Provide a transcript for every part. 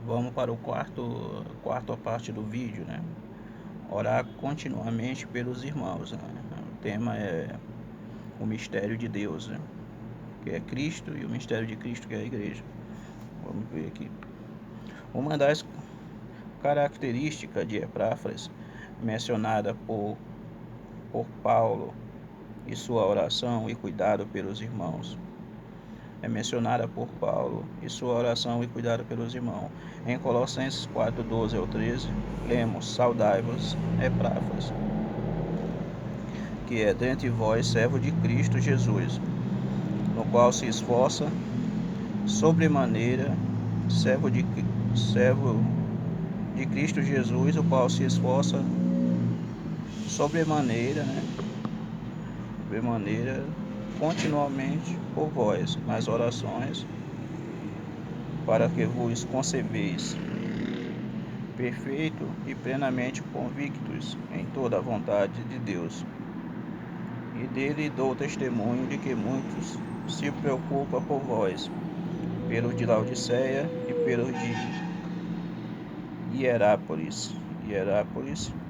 Vamos para o quarta parte do vídeo, né? Orar continuamente pelos irmãos, né? O tema é o mistério de Deus, né? Que é Cristo, e o mistério de Cristo, que é a igreja. Vamos ver aqui. Uma das características de Epáfras, mencionada por Paulo e sua oração e cuidado pelos irmãos, é mencionada por Paulo e sua oração e cuidado pelos irmãos. Em Colossenses 4:12 ao 13, lemos: Saudai-vos, Epáfras, que é dentre vós servo de Cristo Jesus, no qual se esforça sobremaneira, servo de Cristo Jesus, o qual se esforça sobremaneira, né? Sobremaneira, continuamente por vós, nas orações, para que vos concebeis perfeito e plenamente convictos em toda a vontade de Deus. E dele dou testemunho de que muitos se preocupam por vós, pelos de Laodiceia e pelos de Hierápolis.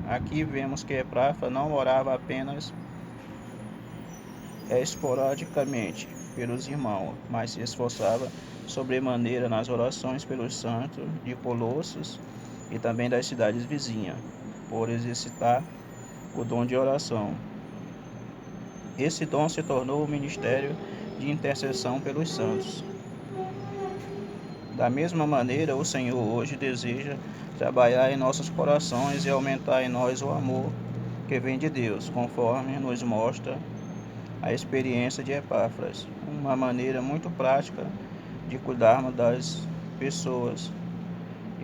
Aqui vemos que Epáfras não orava apenas esporadicamente pelos irmãos, mas se esforçava sobremaneira nas orações pelos santos de Colossos e também das cidades vizinhas, por exercitar o dom de oração. Esse dom se tornou o ministério de intercessão pelos santos. Da mesma maneira, o Senhor hoje deseja trabalhar em nossos corações e aumentar em nós o amor que vem de Deus, conforme nos mostra a experiência de Epáfras, uma maneira muito prática de cuidarmos das pessoas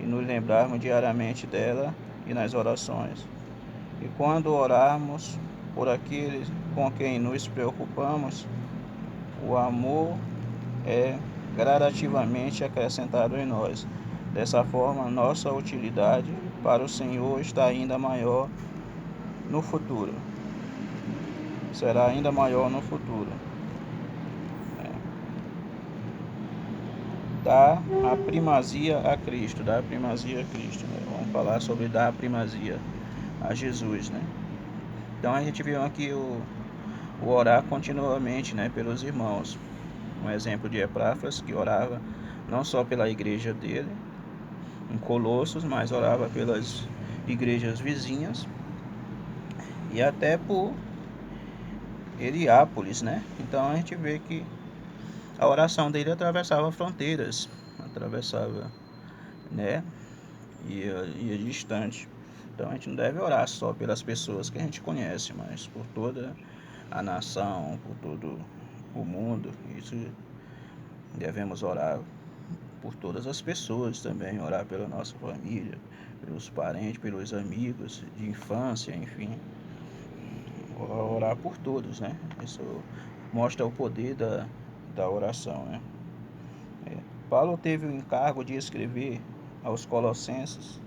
e nos lembrarmos diariamente dela e nas orações. E quando orarmos por aqueles com quem nos preocupamos, o amor é gradativamente acrescentado em nós. Dessa forma, nossa utilidade para o Senhor está ainda maior no futuro. Será ainda maior no futuro. Dá a primazia a Cristo, dá a primazia a Cristo, né? Vamos falar sobre dar a primazia a Jesus, né? Então a gente viu aqui o orar continuamente, né, pelos irmãos. Um exemplo de Epáfras, que orava não só pela igreja dele, em Colossos, mas orava pelas igrejas vizinhas e até por Hierápolis, né? Então a gente vê que a oração dele atravessava fronteiras, atravessava, né? Ia distante. Então a gente não deve orar só pelas pessoas que a gente conhece, mas por toda a nação, por todo o mundo. Isso devemos orar por todas as pessoas também, orar pela nossa família, pelos parentes, pelos amigos de infância, enfim, orar por todos, né? Isso mostra o poder da oração, né? Paulo teve o encargo de escrever aos Colossenses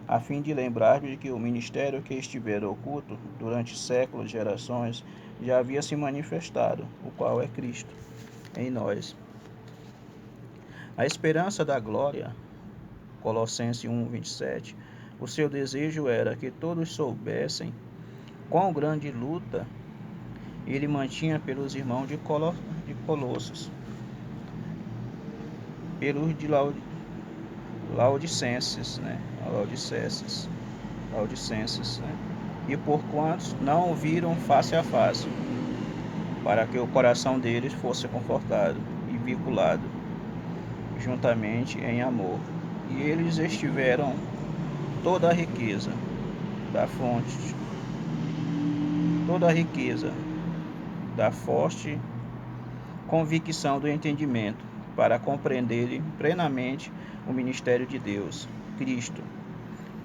a fim de lembrar de que o ministério que estivera oculto durante séculos e gerações já havia se manifestado, o qual é Cristo em nós. A esperança da glória, Colossenses 1:27, o seu desejo era que todos soubessem quão grande luta ele mantinha pelos irmãos de Colossos, pelos de Laodicenses, né? Laodicenses, né? E por quantos não o viram face a face, para que o coração deles fosse confortado e vinculado juntamente em amor. E eles estiveram toda a riqueza da fonte, toda a riqueza da forte convicção do entendimento, para compreenderem plenamente o ministério de Deus, Cristo,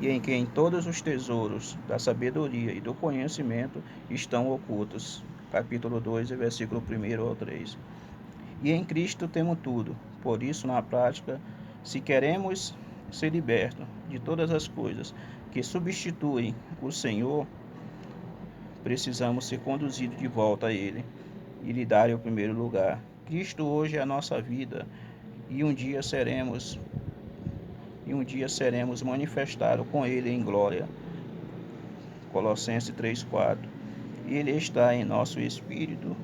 e em quem todos os tesouros da sabedoria e do conhecimento estão ocultos. Capítulo 2, versículo 1 ao 3. E em Cristo temos tudo. Por isso, na prática, se queremos ser libertos de todas as coisas que substituem o Senhor, precisamos ser conduzidos de volta a Ele e lhe dar o primeiro lugar. Cristo hoje é a nossa vida e um dia seremos e um dia seremos manifestados com Ele em glória. Colossenses 3:4. Ele está em nosso espírito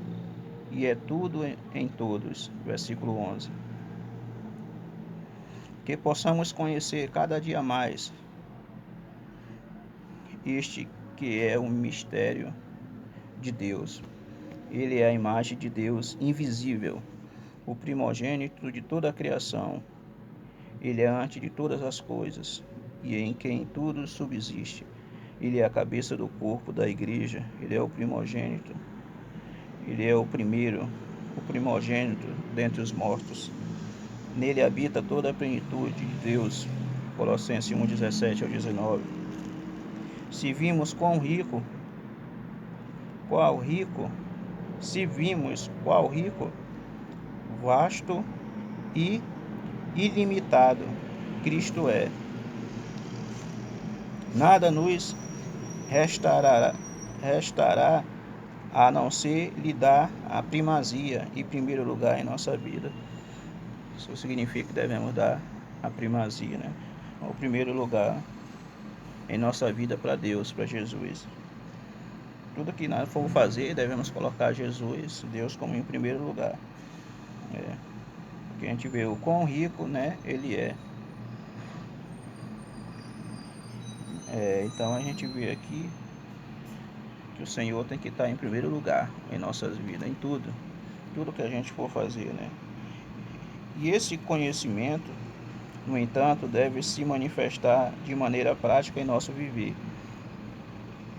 e é tudo em todos. Versículo 11. Que possamos conhecer cada dia mais este que é o mistério de Deus. Ele é a imagem de Deus invisível, o primogênito de toda a criação. Ele é antes de todas as coisas, e em quem tudo subsiste. Ele é a cabeça do corpo da igreja, ele é o primogênito. Ele é o primeiro, o primogênito dentre os mortos. Nele habita toda a plenitude de Deus. Colossenses 1:17-19. Se vimos qual rico, vasto e ilimitado Cristo é, nada nos restará a não ser lhe dar a primazia e primeiro lugar em nossa vida. Isso significa que devemos dar a primazia, né? O primeiro lugar em nossa vida para Deus, para Jesus. Tudo que nós for fazer, devemos colocar Jesus, Deus, como em primeiro lugar. Porque a gente vê o quão rico, né, ele é. Então a gente vê aqui que o Senhor tem que estar em primeiro lugar em nossas vidas, em tudo que a gente for fazer, né? E esse conhecimento, no entanto, deve se manifestar de maneira prática em nosso viver.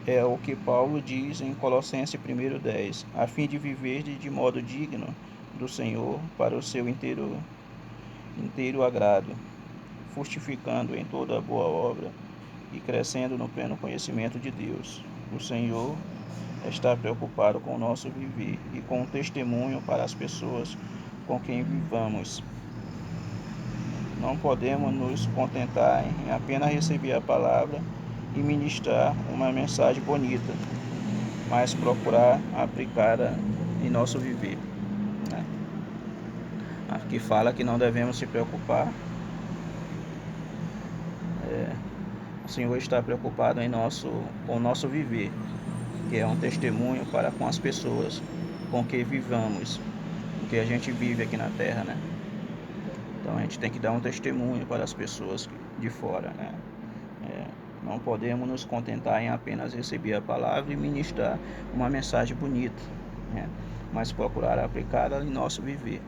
É o que Paulo diz em Colossenses 1:10, a fim de viver de modo digno do Senhor para o seu inteiro agrado, frutificando em toda boa obra e crescendo no pleno conhecimento de Deus. O Senhor está preocupado com o nosso viver e com o testemunho para as pessoas com quem vivamos. Não podemos nos contentar em apenas receber a palavra e ministrar uma mensagem bonita, mas procurar aplicá-la em nosso viver. Aqui fala que não devemos se preocupar. O Senhor está preocupado com o nosso viver, que é um testemunho para com as pessoas com que vivamos, o que a gente vive aqui na terra, né? Então a gente tem que dar um testemunho para as pessoas de fora, né? Não podemos nos contentar em apenas receber a palavra e ministrar uma mensagem bonita, né? Mas procurar aplicá-la em nosso viver,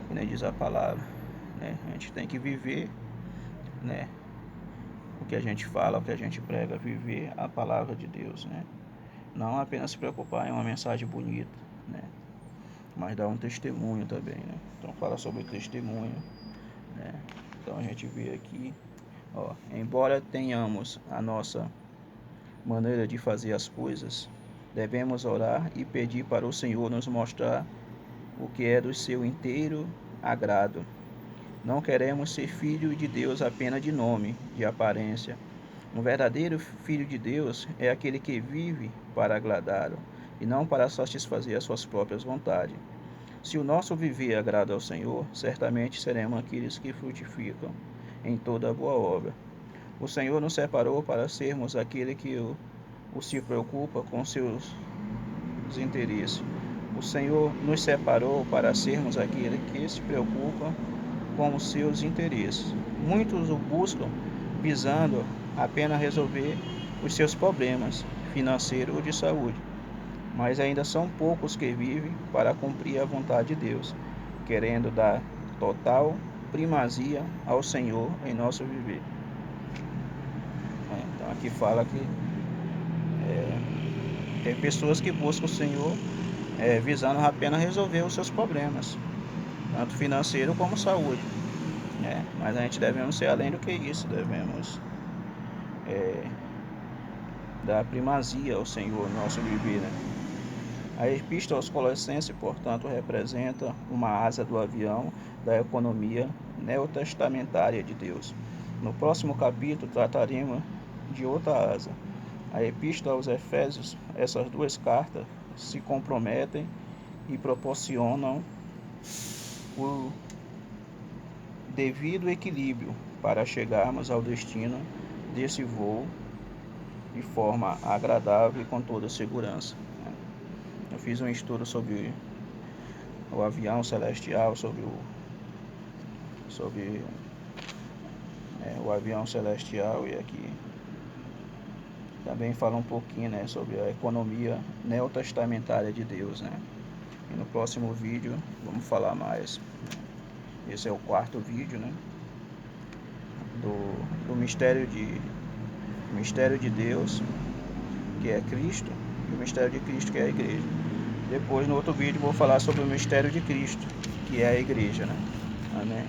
como diz a palavra, né? A gente tem que viver, né, o que a gente fala, o que a gente prega, viver a palavra de Deus, né? Não apenas se preocupar em uma mensagem bonita, né, mas dar um testemunho também, né? Então fala sobre testemunho, né? Então a gente vê aqui, embora tenhamos a nossa maneira de fazer as coisas, devemos orar e pedir para o Senhor nos mostrar o que é do seu inteiro agrado. Não queremos ser filho de Deus apenas de nome, de aparência. Um verdadeiro filho de Deus é aquele que vive para agradá-lo e não para satisfazer as suas próprias vontades. Se o nosso viver agrada ao Senhor, certamente seremos aqueles que frutificam em toda boa obra. O Senhor nos separou para sermos aquele que o se preocupa com seus interesses. O Senhor nos separou para sermos aquele que se preocupa com os seus interesses. Muitos o buscam visando apenas resolver os seus problemas financeiros ou de saúde, mas ainda são poucos que vivem para cumprir a vontade de Deus, querendo dar total primazia ao Senhor em nosso viver. Então aqui fala que tem pessoas que buscam o Senhor visando apenas resolver os seus problemas, tanto financeiro como saúde, né? Mas a gente devemos ser além do que isso, devemos dar primazia ao Senhor no nosso viver, né? A epístola aos Colossenses, portanto, representa uma asa do avião da economia neotestamentária de Deus. No próximo capítulo trataremos de outra asa. A epístola aos Efésios, essas duas cartas se comprometem e proporcionam o devido equilíbrio para chegarmos ao destino desse voo de forma agradável e com toda segurança. Eu fiz um estudo sobre o avião celestial, sobre o avião celestial, e aqui também fala um pouquinho, né, sobre a economia neotestamentária de Deus, né? E no próximo vídeo vamos falar mais. Esse é o quarto vídeo, né, do mistério de Deus, que é Cristo, e o mistério de Cristo, que é a igreja. Depois, no outro vídeo, vou falar sobre o mistério de Cristo, que é a igreja, né? Amém.